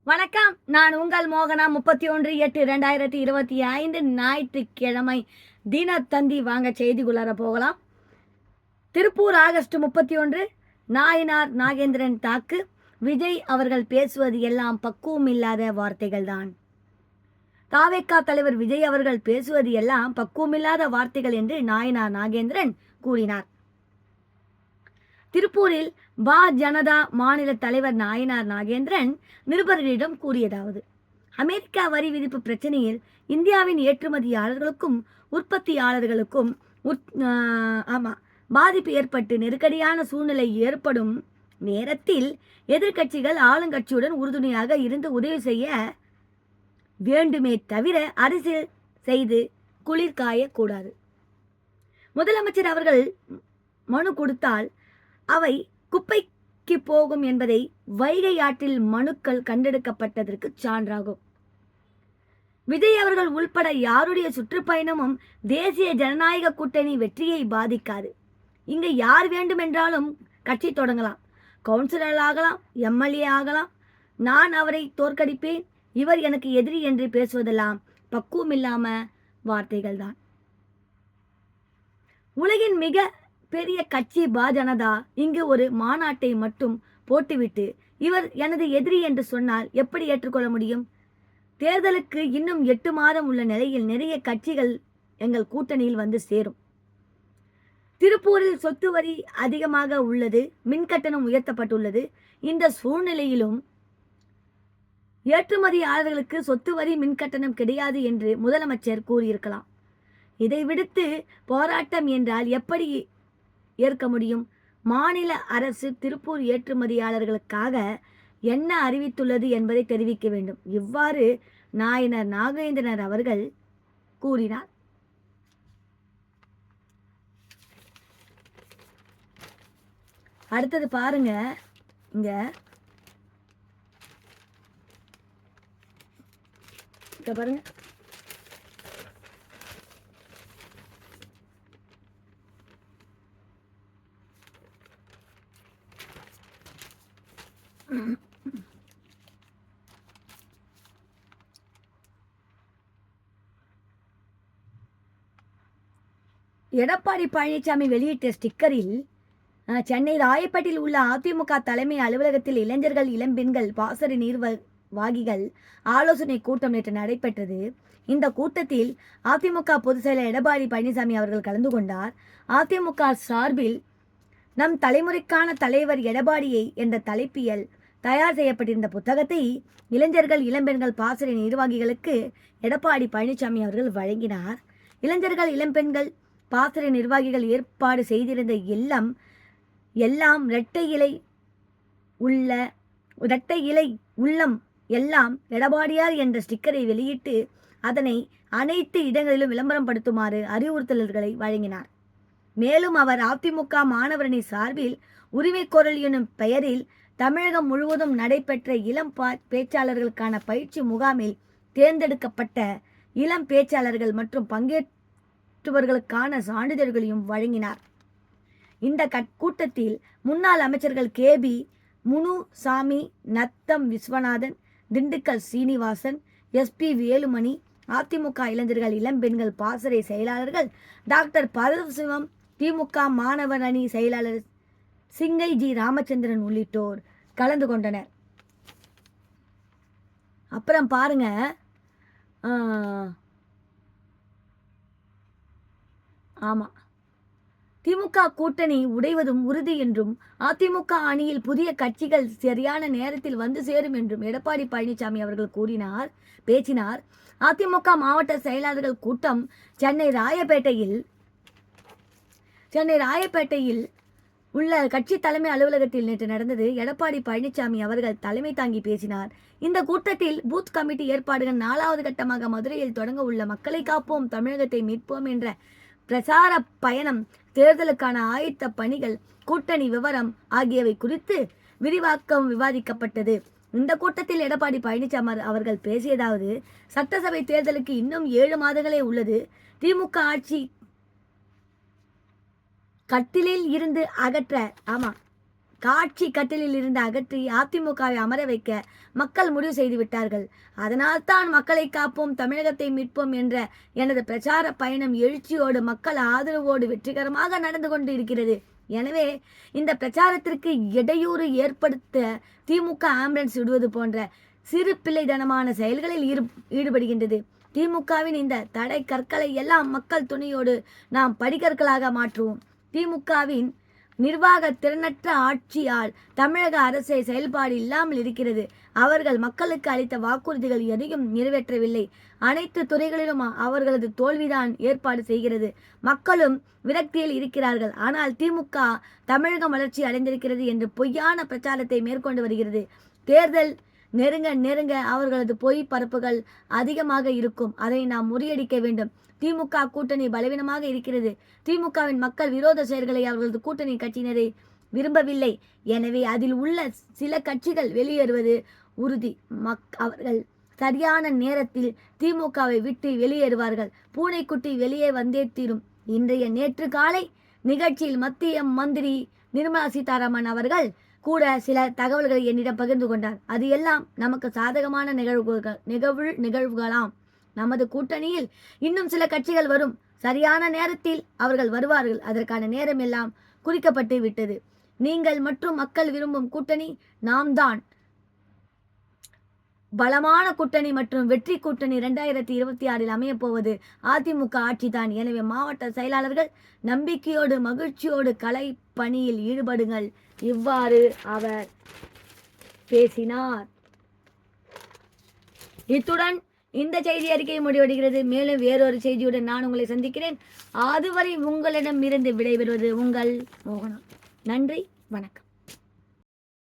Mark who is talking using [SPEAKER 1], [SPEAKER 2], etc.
[SPEAKER 1] வணக்கம். நான் உங்கள் மோகனா. 31/8/2025 ஞாயிற்றுக்கிழமை தினத்தந்தி. வாங்க செய்திக்குள்ளார போகலாம். திருப்பூர் ஆகஸ்ட் 31 நாயனார் நாகேந்திரன் தாக்கு. விஜய் அவர்கள் பேசுவது எல்லாம் பக்குவம் இல்லாத வார்த்தைகள்தான். தாவேகா தலைவர் விஜய் அவர்கள் பேசுவது எல்லாம் பக்குவமில்லாத வார்த்தைகள் என்று நாயனார் நாகேந்திரன் கூறினார். திருப்பூரில் பா ஜனதா மாநில தலைவர் நாயனார் நாகேந்திரன் நிருபர்களிடம் கூறியதாவது: அமெரிக்கா வரி விதிப்பு பிரச்சனையில் இந்தியாவின் ஏற்றுமதியாளர்களுக்கும் உற்பத்தியாளர்களுக்கும் பாதிப்பு ஏற்பட்டு நெருக்கடியான சூழ்நிலை ஏற்படும் நேரத்தில் எதிர்க்கட்சிகள் ஆளுங்கட்சியுடன் உறுதுணையாக இருந்து உதவி செய்ய வேண்டுமே தவிர அரசியல் செய்து குளிர்காயக்கூடாது. முதலமைச்சர் அவர்கள் மனு கொடுத்தால் அவை குப்பைக்கு போகும் என்பதை வைகை ஆற்றில் மனுக்கள் கண்டெடுக்கப்பட்டதற்கு சான்றாகும். விஜய் அவர்கள் உள்பட யாருடைய சுற்றுப்பயணமும் தேசிய ஜனநாயக கூட்டணி வெற்றியை பாதிக்காது. இங்கு யார் வேண்டுமென்றாலும் கட்சி தொடங்கலாம், கவுன்சிலர் ஆகலாம், எம்எல்ஏ ஆகலாம். நான் அவரை தோற்கடிப்பேன், இவர் எனக்கு எதிரி என்று பேசுவதெல்லாம் பக்குவமில்லாம வார்த்தைகள் தான். உலகின் மிக பெரிய கட்சி பா ஜனதா இங்கு ஒரு மாநாட்டை மட்டும் போட்டுவிட்டு இவர் எனது எதிரி என்று சொன்னால் எப்படி ஏற்றுக்கொள்ள முடியும்? தேர்தலுக்கு இன்னும் 8 மாதம் உள்ள நிலையில் நிறைய கட்சிகள் எங்கள் கூட்டணியில் வந்து சேரும். திருப்பூரில் சொத்து வரி அதிகமாக உள்ளது, மின்கட்டணம் உயர்த்தப்பட்டுள்ளது. இந்த சூழ்நிலையிலும் ஏற்றுமதியாளர்களுக்கு சொத்து வரி மின்கட்டணம் கிடையாது என்று முதலமைச்சர் கூறியிருக்கலாம். இதை விடுத்து போராட்டம் என்றால் எப்படி ஏற்க முடியும்? மாநில அரசு திருப்பூர் ஏற்றுமதியாளர்களுக்காக என்ன அறிவித்துள்ளது என்பதை தெரிவிக்க வேண்டும். இவ்வாறு நாயனார் நாகேந்திரன் அவர்கள் கூறினார். அடுத்தது பாருங்க, இங்க பாருங்க. எடப்பாடி பழனிசாமி வெளியிட்ட ஸ்டிக்கரில் சென்னை ராயப்பேட்டையில் உள்ள அதிமுக தலைமை அலுவலகத்தில் இளைஞர்கள், இளம்பெண்கள், பாசறை நீர்வாகிகள் ஆலோசனை கூட்டம் நேற்று நடைபெற்றது. இந்த கூட்டத்தில் அதிமுக பொதுச் செயலர் எடப்பாடி பழனிசாமி அவர்கள் கலந்து கொண்டார். அதிமுக சார்பில் நம் தலைமுறைக்கான தலைவர் எடப்பாடியை என்ற தலைப்பியல் தயார் செய்யப்பட்டிருந்த புத்தகத்தை இளைஞர்கள், இளம்பெண்கள், பாசறை நிர்வாகிகளுக்கு எடப்பாடி பழனிசாமி அவர்கள் வழங்கினார். இளைஞர்கள், இளம்பெண்கள், பாசறை நிர்வாகிகள் ஏற்பாடு செய்திருந்த எல்லாம் இரட்டை இலை உள்ளம் எல்லாம் எடப்பாடியார் என்ற ஸ்டிக்கரை வெளியிட்டு அதனை அனைத்து இடங்களிலும் விளம்பரம் படுத்துமாறு அறிவுறுத்தல்களை வழங்கினார். மேலும் அவர் அதிமுக மாணவரணி சார்பில் உரிமை குரல் எனும் பெயரில் தமிழகம் முழுவதும் நடைபெற்ற இளம் பேச்சாளர்களுக்கான பயிற்சி முகாமில் தேர்ந்தெடுக்கப்பட்ட இளம் பேச்சாளர்கள் மற்றும் பங்கேற்றவர்களுக்கான சான்றிதழ்களையும் வழங்கினார். இந்த கூட்டத்தில் முன்னாள் அமைச்சர்கள் கேபி முனுசாமி, நத்தம் விஸ்வநாதன், திண்டுக்கல் சீனிவாசன், எஸ்பி வேலுமணி, அதிமுக இளைஞர்கள், இளம்பெண்கள், பாசறை செயலாளர்கள் டாக்டர் பரமசிவம், திமுக மாணவர் அணி செயலாளர் சிங்கை ஜி ராமச்சந்திரன் உள்ளிட்டோர் கலந்து கொண்டனர். அப்புறம் பாருங்க, ஆமா, திமுக கூட்டணி உடைவதும் உறுதி என்றும் அதிமுக அணியில் புதிய கட்சிகள் சரியான நேரத்தில் வந்து சேரும் என்றும் எடப்பாடி பழனிசாமி அவர்கள் பேசினார். அதிமுக மாவட்ட செயலாளர்கள் கூட்டம் சென்னை ராயப்பேட்டையில் உள்ள கட்சி தலைமை அலுவலகத்தில் நேற்று நடந்தது. எடப்பாடி பழனிசாமி அவர்கள் தலைமை தாங்கி பேசினார். இந்த கூட்டத்தில் பூத் கமிட்டி ஏற்பாடுகள் 4வது கட்டமாக மதுரையில் தொடங்க உள்ள மக்களை காப்போம், தமிழகத்தை மீட்போம் என்ற பிரசார பயணம், தேர்தலுக்கான ஆயத்த பணிகள், கூட்டணி விவரம் ஆகியவை குறித்து விரிவாக்கம் விவாதிக்கப்பட்டது. இந்த கூட்டத்தில் எடப்பாடி பழனிசாமி அவர்கள் பேசியதாவது: சட்டசபை தேர்தலுக்கு இன்னும் 7 மாதங்களே உள்ளது. திமுக ஆட்சி கட்டிலில் இருந்து அகற்ற காட்சி கட்டிலில் இருந்து அகற்றி அதிமுகவை அமர வைக்க மக்கள் முடிவு செய்து விட்டார்கள். அதனால் தான் மக்களை காப்போம், தமிழகத்தை மீட்போம் என்ற எனது பிரச்சார பயணம் எழுச்சியோடு மக்கள் ஆதரவோடு வெற்றிகரமாக நடந்து கொண்டு இருக்கிறது. எனவே இந்த பிரச்சாரத்திற்கு இடையூறு ஏற்படுத்த திமுக ஆம்புலன்ஸ் விடுவது போன்ற சிறு பிள்ளைத்தனமான செயல்களில் ஈடுபடுகின்றது. திமுகவின் இந்த தடை கற்களை எல்லாம் மக்கள் துணையோடு நாம் படிக்கற்களாக மாற்றுவோம். திமுகவின் நிர்வாக திறனற்ற ஆட்சியால் தமிழக அரசை செயல்பாடு இல்லாமல் இருக்கிறது. அவர்கள் மக்களுக்கு அளித்த வாக்குறுதிகள் எதையும் நிறைவேற்றவில்லை. அனைத்து துறைகளிலும் அவர்களது தோல்விதான் ஏற்பாடு செய்கிறது. மக்களும் விரக்தியில் இருக்கிறார்கள். ஆனால் திமுக தமிழகம் வளர்ச்சி அடைந்திருக்கிறது என்று பொய்யான பிரச்சாரத்தை மேற்கொண்டு வருகிறது. தேர்தல் நெருங்க நெருங்க அவர்களது பொய் பரப்புகள் அதிகமாக இருக்கும். அதை நாம் முறியடிக்க வேண்டும். திமுக கூட்டணி பலவீனமாக இருக்கிறது. திமுகவின் மக்கள் விரோத செயல்களை அவர்களது கூட்டணி கட்சியினரை விரும்பவில்லை. எனவே அதில் உள்ள சில கட்சிகள் வெளியேறுவது உறுதி. அவர்கள் சரியான நேரத்தில் திமுகவை விட்டு வெளியேறுவார்கள். பூனைக்குட்டி வெளியே வந்தே தீரும். நேற்று காலை நிகழ்ச்சியில் மத்திய மந்திரி நிர்மலா சீதாராமன் அவர்கள் கூட சில தகவல்களை என்னிடம் பகிர்ந்து கொண்டார். அது எல்லாம் நமக்கு சாதகமான நிகழ்வுகளாம். நமது கூட்டணியில் இன்னும் சில கட்சிகள் வரும். சரியான நேரத்தில் அவர்கள் வருவார்கள். அதற்கான நேரம் எல்லாம் குறிக்கப்பட்டு விட்டது. நீங்கள் மற்றும் மக்கள் விரும்பும் கூட்டணி நாம் தான். பலமான கூட்டணி மற்றும் வெற்றி கூட்டணி 2026 அமையப் போவது அதிமுக ஆட்சிதான். எனவே மாவட்ட செயலாளர்கள் நம்பிக்கையோடு மகிழ்ச்சியோடு கலை பணியில் ஈடுபடுங்கள். இவ்வாறு அவர் பேசினார். இத்துடன் இந்த செய்தி அறிக்கை முடிவடைகிறது. மேலும் வேறொரு செய்தியுடன் நான் உங்களை சந்திக்கிறேன். அதுவரை உங்களிடம் இருந்து விடைபெறுவது உங்கள் மோகனா. நன்றி, வணக்கம்.